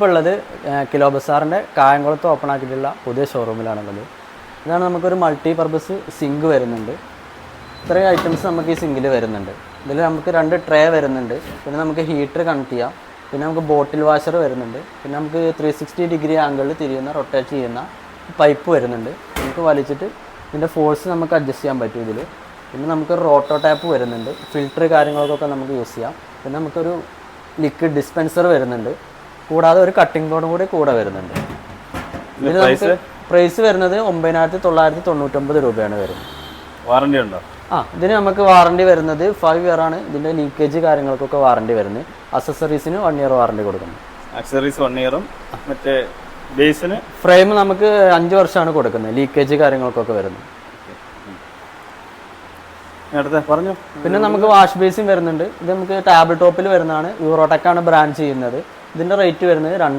ഇപ്പോൾ ഉള്ളത് കിലോ ബസാറിൻ്റെ കായംകുളത്ത് ഓപ്പൺ ആക്കിയിട്ടുള്ള പുതിയ ഷോറൂമിലാണുള്ളത്. ഇതാണ് നമുക്കൊരു മൾട്ടി പർപ്പസ് സിങ്ക് വരുന്നുണ്ട്. ഇത്രയും ഐറ്റംസ് നമുക്ക് ഈ സിങ്കിൽ വരുന്നുണ്ട്. ഇതിൽ നമുക്ക് 2 ട്രേ വരുന്നുണ്ട്. പിന്നെ നമുക്ക് ഹീറ്റർ കണക്ട് ചെയ്യാം. പിന്നെ നമുക്ക് ബോട്ടിൽ വാഷർ വരുന്നുണ്ട്. പിന്നെ നമുക്ക് 360 ഡിഗ്രി ആംഗിളിൽ തിരിയുന്ന റൊട്ടേറ്റ് ചെയ്യുന്ന പൈപ്പ് വരുന്നുണ്ട്. നമുക്ക് വലിച്ചിട്ട് ഇതിൻ്റെ ഫോഴ്സ് നമുക്ക് അഡ്ജസ്റ്റ് ചെയ്യാൻ പറ്റും ഇതിൽ. പിന്നെ നമുക്കൊരു റോട്ടോ ടാപ്പ് വരുന്നുണ്ട്. ഫിൽറ്റർ കാര്യങ്ങൾക്കൊക്കെ നമുക്ക് യൂസ് ചെയ്യാം. പിന്നെ നമുക്കൊരു ലിക്വിഡ് ഡിസ്പെൻസർ വരുന്നുണ്ട്. കൂടാതെ ഒരു കട്ടിംഗ് ബോർഡും കൂടെ വരുന്നുണ്ട്. ഇതിന് നമുക്ക് പ്രൈസ് വരുന്നത് 9,999 രൂപയാണ് വരുന്നത്. വാറണ്ടി ഉണ്ടോ? ഇതിന് നമുക്ക് വാറണ്ടി വരുന്നത് 5 ഇയർ ആണ്. ഇതിൻ്റെ ലീക്കേജ് കാര്യങ്ങൾക്കൊക്കെ വാറണ്ടി വരുന്നത്. അക്സസറീസിന് 1 ഇയർ വാറണ്ടി കൊടുക്കുന്നു. അക്സസറീസ് 1 ഇയറും മറ്റേ ബേസിന് ഫ്രെയിം നമുക്ക് 5 വർഷമാണ് കൊടുക്കുന്നത്. ലീക്കേജ് കാര്യങ്ങൾക്കൊക്കെ വരുന്നത്. പറഞ്ഞു. പിന്നെ നമുക്ക് വാഷ് ബേസിൻ വരുന്നുണ്ട്. ഇത് നമുക്ക് ടാബിൾ ടോപ്പിൽ വരുന്നതാണ്. യൂറോടെക് ആണ് ബ്രാൻഡ് ചെയ്യുന്നത്. ഇതിൻ്റെ റേറ്റ് വരുന്നത്